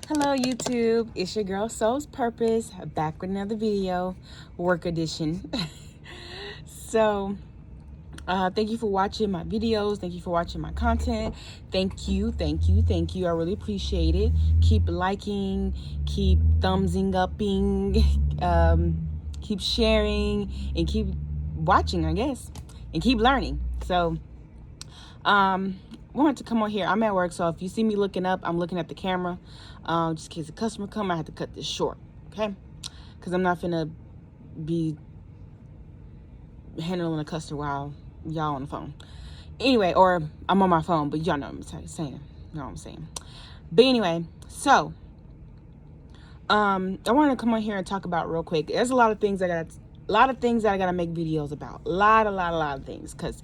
Hello YouTube, it's your girl Soul's Purpose, back with another video, work edition. So, thank you for watching my videos, thank you for watching my content, thank you, I really appreciate it. Keep liking, keep thumbsing upping, keep sharing, and keep watching, I guess, and keep learning. So, wanted to come on here. I'm at work, so if you see me looking up, I'm looking at the camera. Just in case a customer come, I have to cut this short, okay? Because I'm not finna be handling a customer while y'all on the phone. Anyway, or I'm on my phone, but y'all know what I'm saying. You know what I'm saying. But anyway, so I wanted to come on here and talk about real quick. There's a lot of things that I gotta make videos about. A lot of things, because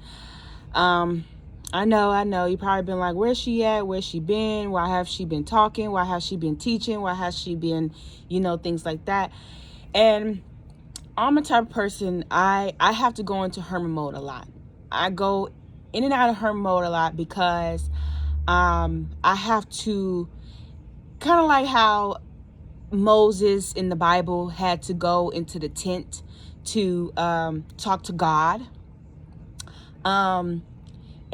I know. You probably been like, where's she at? Where's she been? Why have she been talking? Why has she been teaching? Why has she been, things like that. And I'm a type of person, I have to go into hermit mode a lot. I go in and out of hermit mode a lot because I have to, kind of like how Moses in the Bible had to go into the tent to talk to God.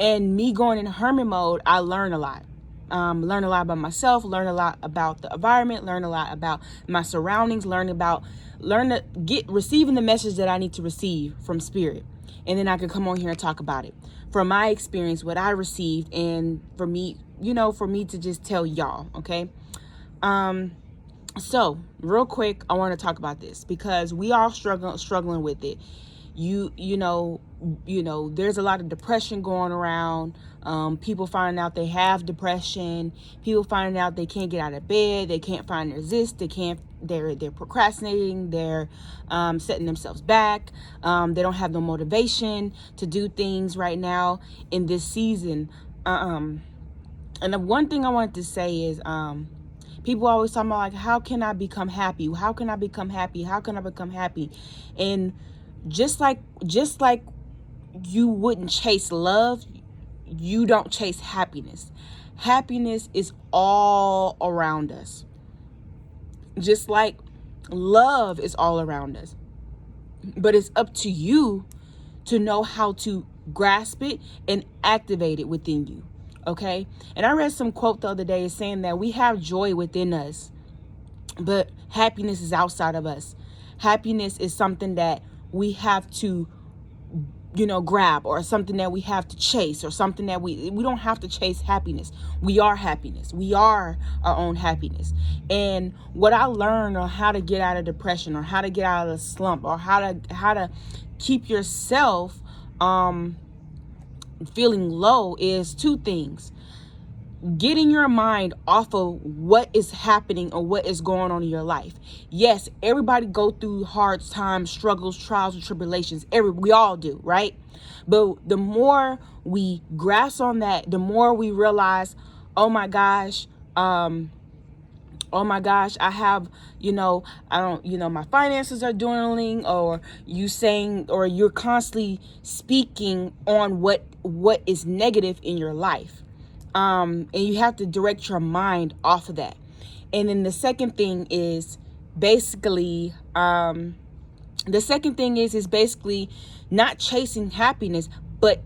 And me going in hermit mode, I learn a lot. Learn a lot about myself, learn a lot about the environment, learn a lot about my surroundings, receiving the message that I need to receive from spirit. And then I can come on here and talk about it. From my experience, what I received, and for me to just tell y'all, okay? So real quick, I want to talk about this because we all struggling with it. You know, there's a lot of depression going around. People finding out they have depression. People finding out they can't get out of bed. They can't find their zest. They're procrastinating. They're setting themselves back. They don't have no motivation to do things right now in this season. And the one thing I wanted to say is, people always talk about, like, how can I become happy? How can I become happy? How can I become happy? And just like you wouldn't chase love, you don't chase happiness. Happiness is all around us. Just like love is all around us. But it's up to you to know how to grasp it and activate it within you. Okay? And I read some quote the other day saying that we have joy within us, but happiness is outside of us. Happiness is something that we have to, grab, or something that we have to chase, or something that we don't have to chase happiness. We are happiness. We are our own happiness. And what I learned on how to get out of depression, or how to get out of the slump, or how to keep yourself feeling low is two things. Getting your mind off of what is happening or what is going on in your life. Yes, everybody go through hard times, struggles, trials, and tribulations. We all do, right? But the more we grasp on that, the more we realize, oh my gosh, I have, my finances are dwindling, or you're constantly speaking on what is negative in your life. And you have to direct your mind off of that. And then the second thing is basically, not chasing happiness, but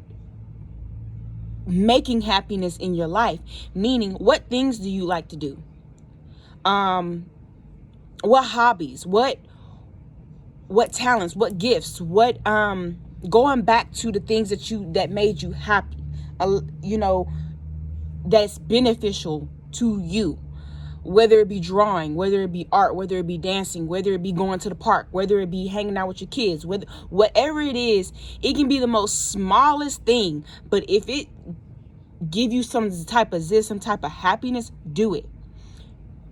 making happiness in your life. Meaning, what things do you like to do? What hobbies? What talents? What gifts? What going back to the things that made you happy. That's beneficial to you, whether it be drawing, whether it be art, whether it be dancing, whether it be going to the park, whether it be hanging out with your kids, whatever it is. It can be the most smallest thing, but if it give you some type of zest, some type of happiness, do it.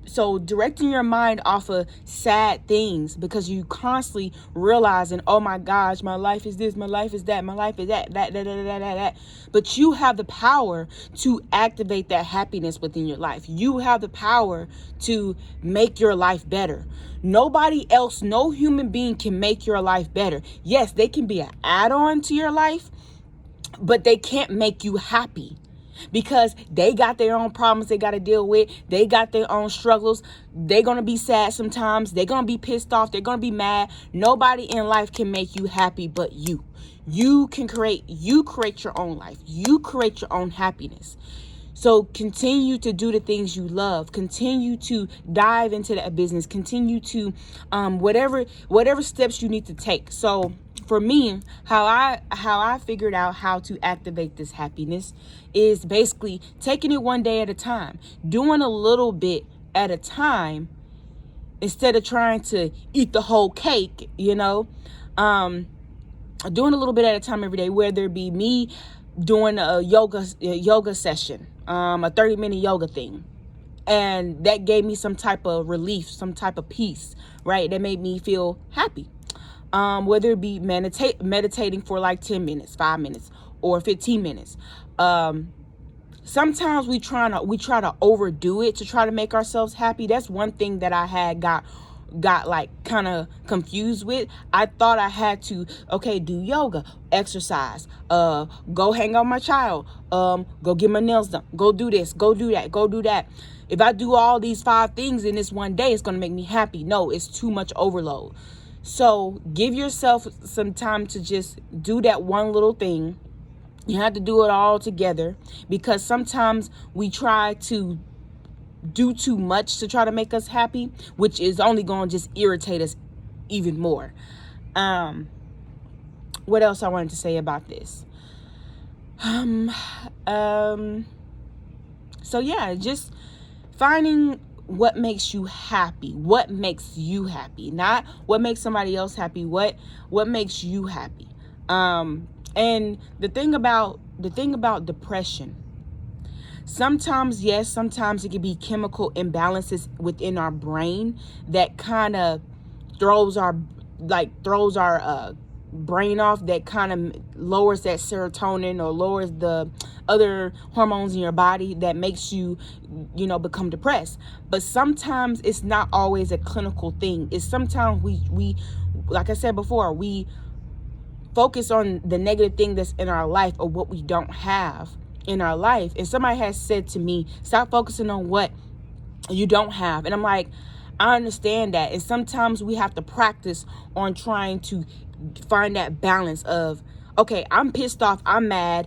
So directing your mind off of sad things, because you constantly realizing, oh my gosh, my life is this, my life is that, my life is that. But you have the power to activate that happiness within your life. You have the power to make your life better. Nobody else, no human being can make your life better. Yes, they can be an add-on to your life, but they can't make you happy. because they got their own problems they got to deal with. They got their own struggles. They're going to be sad sometimes. They're going to be pissed off. They're going to be mad. Nobody in life can make you happy but you. You create your own life. You create your own happiness. So continue to do the things you love. Continue to dive into that business. Continue to whatever steps you need to take. So for me, how I figured out how to activate this happiness is basically taking it one day at a time, doing a little bit at a time instead of trying to eat the whole cake, doing a little bit at a time every day, whether it be me doing a yoga session, a 30-minute yoga thing. And that gave me some type of relief, some type of peace, right? That made me feel happy. Whether it be meditating for like 10 minutes, 5 minutes, or 15 minutes. Sometimes we try to overdo it to try to make ourselves happy. That's one thing that I had got like kind of confused with. I thought I had to, do yoga, exercise, go hang out with my child, go get my nails done, go do this, go do that, go do that. If I do all these 5 things in this one day, it's going to make me happy. No, it's too much overload. So give yourself some time to just do that one little thing. You have to do it all together, because sometimes we try to do too much to try to make us happy, which is only going to just irritate us even more. What else I wanted to say about this? So yeah, just finding what makes you happy, not what makes somebody else happy, what makes you happy. And the thing about depression, sometimes it can be chemical imbalances within our brain that kind of throws our brain off, that kind of lowers that serotonin or lowers the other hormones in your body that makes you become depressed. But sometimes it's not always a clinical thing. It's sometimes we like I said before, we focus on the negative thing that's in our life or what we don't have in our life. And somebody has said to me, stop focusing on what you don't have. And I'm like, I understand that. And sometimes we have to practice on trying to find that balance of, okay, I'm pissed off, I'm mad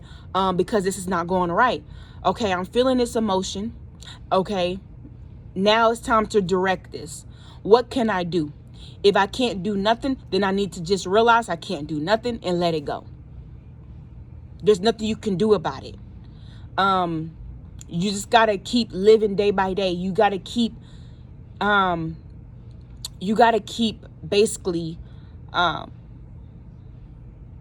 because this is not going right. Okay, I'm feeling this emotion. Okay, now it's time to direct this. What can I do? If I can't do nothing, then I need to just realize I can't do nothing and let it go. There's nothing you can do about it. You just got to keep living day by day. You got to keep basically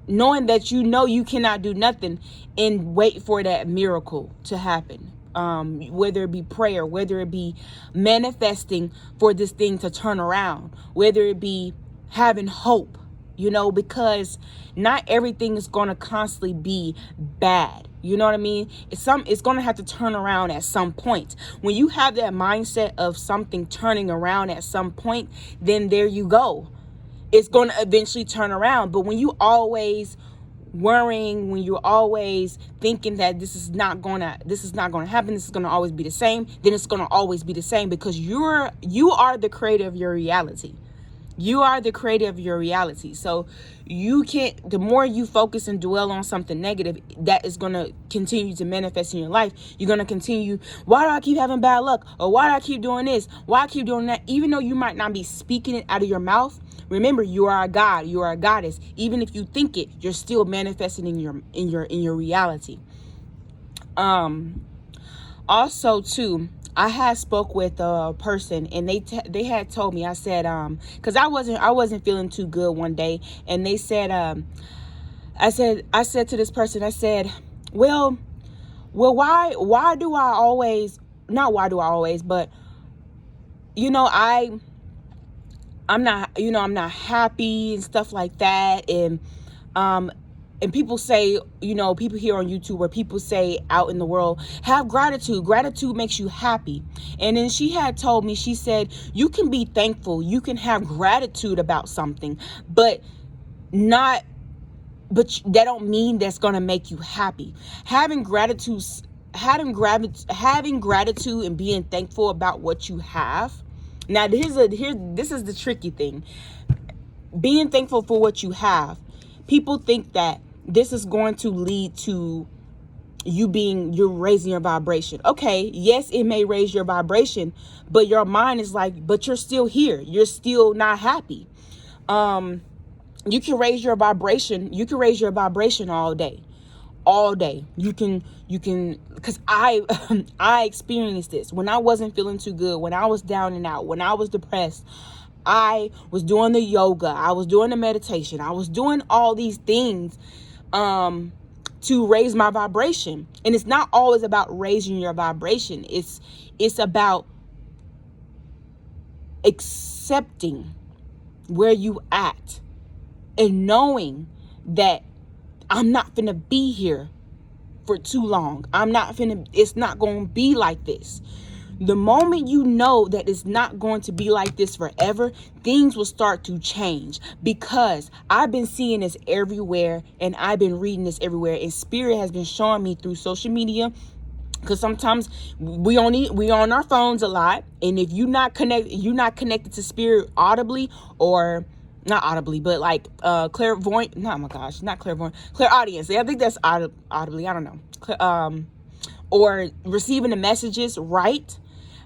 knowing that you cannot do nothing and wait for that miracle to happen. Whether it be prayer, whether it be manifesting for this thing to turn around, whether it be having hope, because not everything is going to constantly be bad. You know what I mean? It's going to have to turn around at some point. When you have that mindset of something turning around at some point, then there you go. It's going to eventually turn around. But when you always worrying, when you're always thinking that this is not going to happen, this is going to always be the same, then it's going to always be the same, because you are the creator of your reality. You are the creator of your reality. So you can't, the more you focus and dwell on something negative, that is going to continue to manifest in your life. You're going to continue, why do I keep having bad luck? Or why do I keep doing this? Why I keep doing that? Even though you might not be speaking it out of your mouth, remember, you are a god, you are a goddess. Even if you think it, you're still manifesting in your reality. Also too, I had spoke with a person, and they had told me, I said, cause I wasn't feeling too good one day. And they said, I said to this person, I said, well, why do I always, not why do I always, but, I'm not happy and stuff like that. And people say, people here on YouTube, where people say out in the world, have gratitude. Gratitude makes you happy. And then she had told me, she said, you can be thankful. You can have gratitude about something, but that don't mean that's going to make you happy. Having gratitude having gratitude and being thankful about what you have. Now, this is the tricky thing. Being thankful for what you have. People think that this is going to lead to you're raising your vibration. Okay, yes, it may raise your vibration, but your mind is like, but you're still here. You're still not happy. You can raise your vibration. You can raise your vibration all day. You can, because I experienced this when I wasn't feeling too good, when I was down and out, when I was depressed. I was doing the yoga, I was doing the meditation, I was doing all these things to raise my vibration. And it's not always about raising your vibration. It's about accepting where you at and knowing that I'm not finna be here for too long. It's not going to be like this. The moment you know that it's not going to be like this forever, things will start to change, because I've been seeing this everywhere and I've been reading this everywhere, and Spirit has been showing me through social media. Because sometimes we on our phones a lot, and if you're not connected to Spirit audibly, or not audibly, but like clairvoyant. No, oh my gosh, not clairvoyant, clairaudience. I think that's audibly. I don't know. Or receiving the messages right.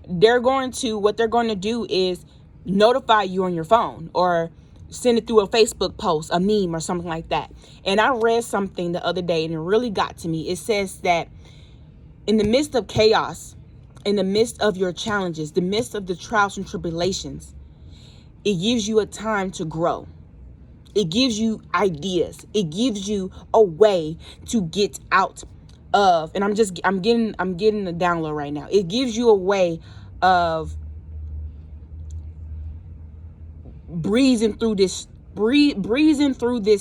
What they're going to do is notify you on your phone, or send it through a Facebook post, a meme, or something like that. And I read something the other day, and it really got to me. It says that in the midst of chaos, in the midst of your challenges, the midst of the trials and tribulations, it gives you a time to grow. It gives you ideas. It gives you a way to get out of, and I'm getting the download right now. It gives you a way of breezing through this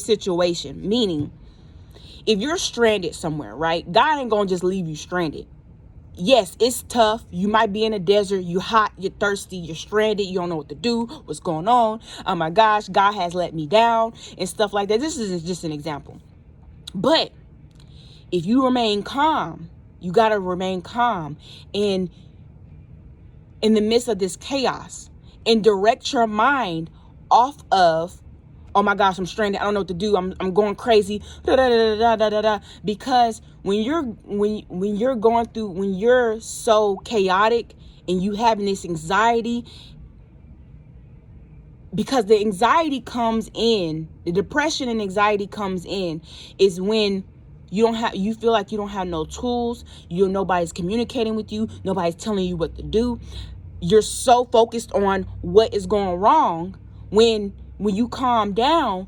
situation. Meaning, if you're stranded somewhere, right? God ain't gonna just leave you stranded. Yes, it's tough. You might be in a desert. You're hot. You're thirsty. You're stranded. You don't know what to do. What's going on? Oh my gosh, God has let me down and stuff like that. This is just an example. But if you remain calm, you got to remain calm in the midst of this chaos, and direct your mind off of, oh my gosh, I'm stranded. I don't know what to do. I'm going crazy. Because when you're so chaotic and you having this anxiety, because the anxiety comes in, the depression and anxiety comes in, is when you feel like you don't have no tools. Nobody's communicating with you. Nobody's telling you what to do. You're so focused on what is going wrong. When you calm down,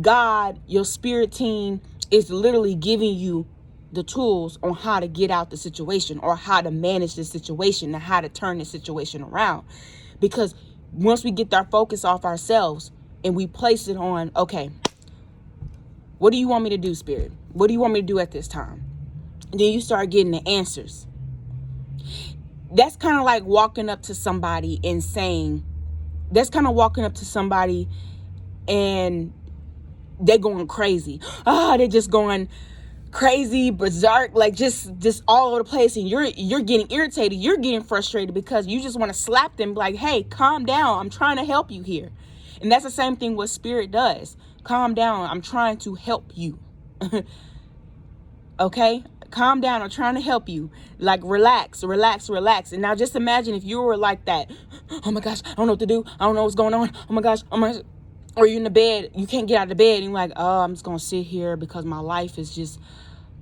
God, your spirit team, is literally giving you the tools on how to get out the situation, or how to manage the situation, and how to turn the situation around. Because once we get our focus off ourselves and we place it on, okay, what do you want me to do, Spirit? What do you want me to do at this time? And then you start getting the answers. That's kind of like walking up to somebody and saying, and they're going crazy. They're just going crazy, berserk, like just all over the place. And you're getting irritated. You're getting frustrated because you just want to slap them like, hey, calm down. I'm trying to help you here. And that's the same thing what Spirit does. Calm down. I'm trying to help you. Okay? Calm down. I'm trying to help you. Like, relax. And now just imagine if you were like that. Oh my gosh, I don't know what to do. I don't know what's going on. Oh my gosh. Or you're in the bed. You can't get out of the bed. And you're like, oh, I'm just going to sit here because my life is just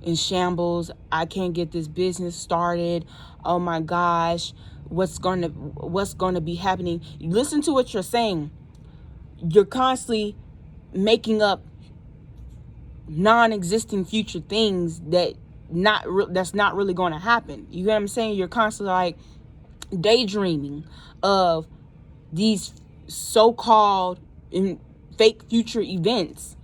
in shambles. I can't get this business started. Oh my gosh. What's going to be happening? Listen to what you're saying. You're constantly making up non-existing future things that's not really going to happen. You know what I'm saying? You're constantly like daydreaming of these so-called fake future events.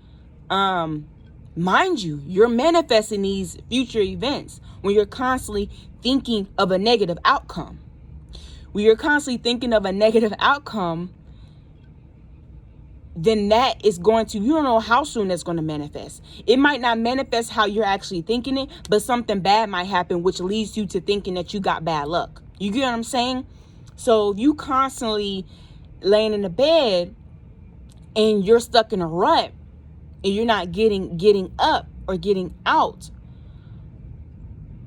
Mind you, you're manifesting these future events when you're constantly thinking of a negative outcome. When you're constantly thinking of a negative outcome, then that is going to, you don't know how soon that's going to manifest. It might not manifest how you're actually thinking it, but something bad might happen, which leads you to thinking that you got bad luck. You get what I'm saying? So if you constantly laying in the bed and you're stuck in a rut and you're not getting up or getting out.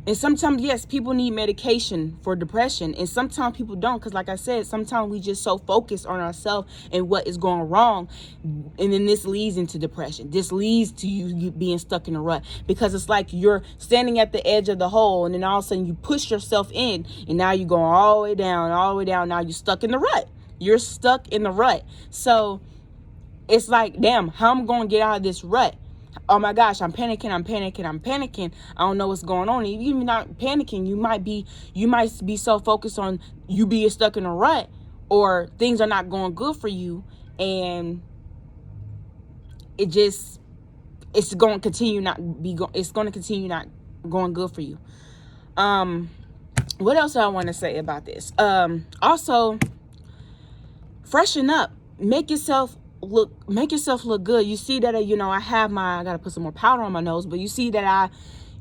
And sometimes, yes, people need medication for depression, and sometimes people don't, because like I said, sometimes we just so focused on ourselves and what is going wrong, and then this leads into depression. This leads to you being stuck in a rut, because it's like you're standing at the edge of the hole, and then all of a sudden you push yourself in, and now you're going all the way down, now you're stuck in the rut. You're stuck in the rut. So it's like, damn, how am I going to get out of this rut? Oh my gosh, I'm panicking. I don't know what's going on. Even if you're not panicking, you might be so focused on you being stuck in a rut, or things are not going good for you, and it's going to continue not going good for you. What else do I want to say about this? Also, freshen up. Make yourself look good. You see that, I gotta put some more powder on my nose, but you see that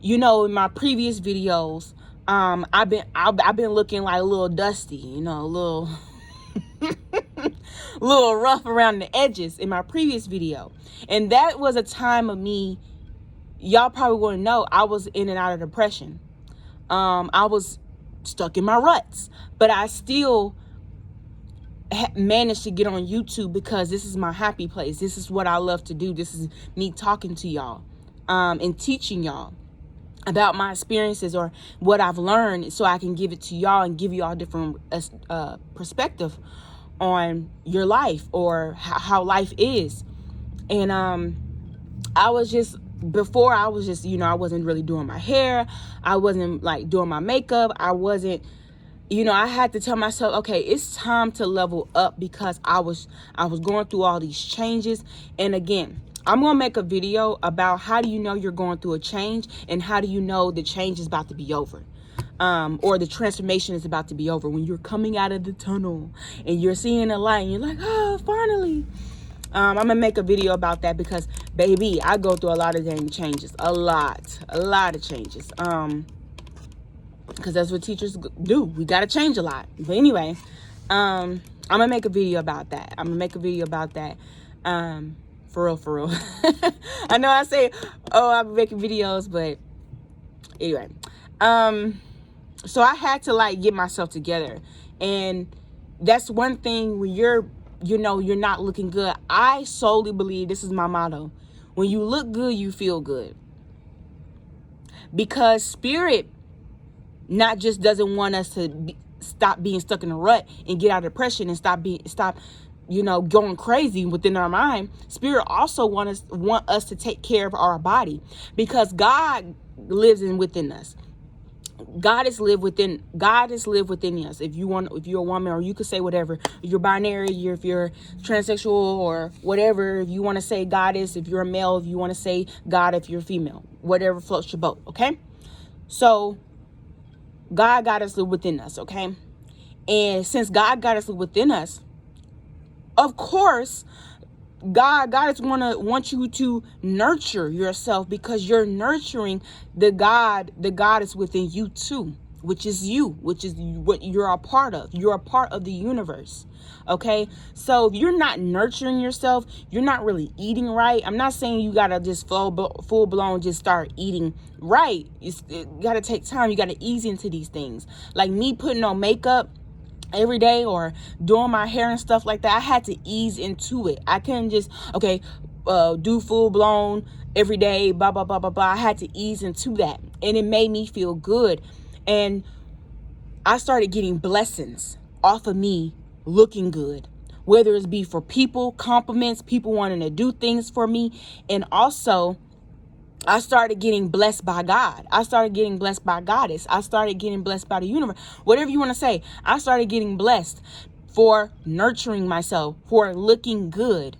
in my previous videos, I've been looking like a little dusty, a little little rough around the edges in my previous video. And that was a time of me, y'all probably wouldn't know, I was in and out of depression. I was stuck in my ruts, but I still managed to get on YouTube, because this is my happy place. This is what I love to do. This is me talking to y'all, and teaching y'all about my experiences or what I've learned, so I can give it to y'all and give y'all different perspective on your life, or how life is. And I was just I wasn't really doing my hair. I wasn't like doing my makeup. I wasn't, I had to tell myself, okay, it's time to level up, because I was going through all these changes. And again, I'm going to make a video about how do you know you're going through a change, and how do you know the change is about to be over, or the transformation is about to be over, when you're coming out of the tunnel and you're seeing a light and you're like, oh, finally. I'm going to make a video about that, because, baby, I go through a lot of dang changes, a lot of changes. Because that's what teachers do. We got to change a lot. But anyway, I'm going to make a video about that. For real. I know I say, I'm making videos, but anyway. So I had to get myself together. And that's one thing when you're not looking good. I solely believe, this is my motto: when you look good, you feel good. Because spirit not just doesn't want us to stop being stuck in a rut and get out of depression and stop going crazy within our mind. Spirit also want us to take care of our body, because God lives within us. God is live within us. If you're a woman, or you could say whatever, if you're binary, if you're transsexual or whatever, if you want to say goddess, if you're a male, if you want to say God, if you're female, whatever floats your boat. Okay, so God got us live within us. Okay, and since God got us live within us, of course, God is want you to nurture yourself, because you're nurturing the God is within you too, which is what you're a part of. You're a part of the universe. Okay, so if you're not nurturing yourself, you're not really eating right. I'm not saying you gotta just full blown just start eating right. You gotta take time. You gotta ease into these things. Like me putting on makeup every day or doing my hair and stuff like that, I had to ease into it. I couldn't just do full blown every day, blah blah blah blah blah. I had to ease into that, and it made me feel good. And I started getting blessings off of me looking good, whether it's be for people, compliments, people wanting to do things for me. And also, I started getting blessed by God. I started getting blessed by Goddess. I started getting blessed by the universe. Whatever you want to say. I started getting blessed for nurturing myself, for looking good,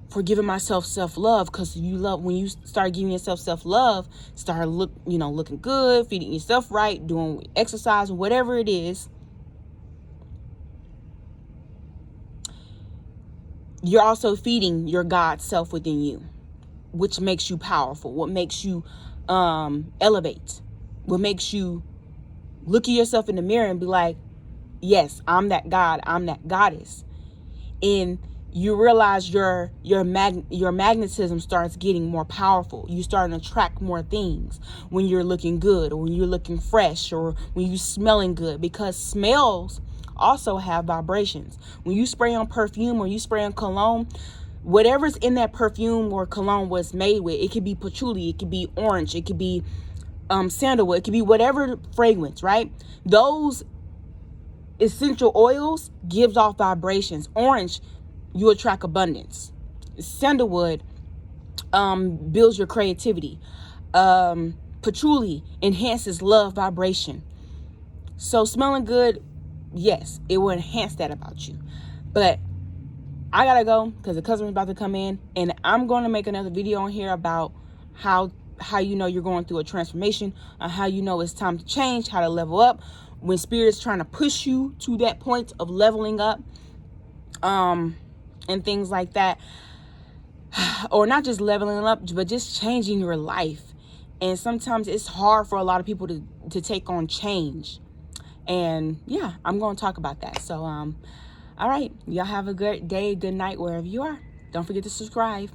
for giving myself self-love. Because when you start giving yourself self-love, start looking good, feeding yourself right, doing exercise, whatever it is, you're also feeding your God self within you, which makes you powerful, what makes you elevate, what makes you look at yourself in the mirror and be like, yes, I'm that God, I'm that goddess. And you realize your magnetism starts getting more powerful. You start to attract more things when you're looking good, or when you're looking fresh, or when you're smelling good, because smells also have vibrations. When you spray on perfume or you spray on cologne, whatever's in that perfume or cologne was made with, it could be patchouli, it could be orange, it could be sandalwood, it could be whatever fragrance, right? Those essential oils gives off vibrations. Orange, you attract abundance. Sandalwood builds your creativity. Patchouli enhances love vibration. So smelling good, yes, it will enhance that about you. But I gotta go because the customer's about to come in, and I'm going to make another video on here about how you know you're going through a transformation, how you know it's time to change, how to level up when spirit's trying to push you to that point of leveling up, and things like that. Or not just leveling up, but just changing your life. And sometimes it's hard for a lot of people to take on change. And yeah, I'm going to talk about that. So all right, y'all have a good day, good night, wherever you are. Don't forget to subscribe.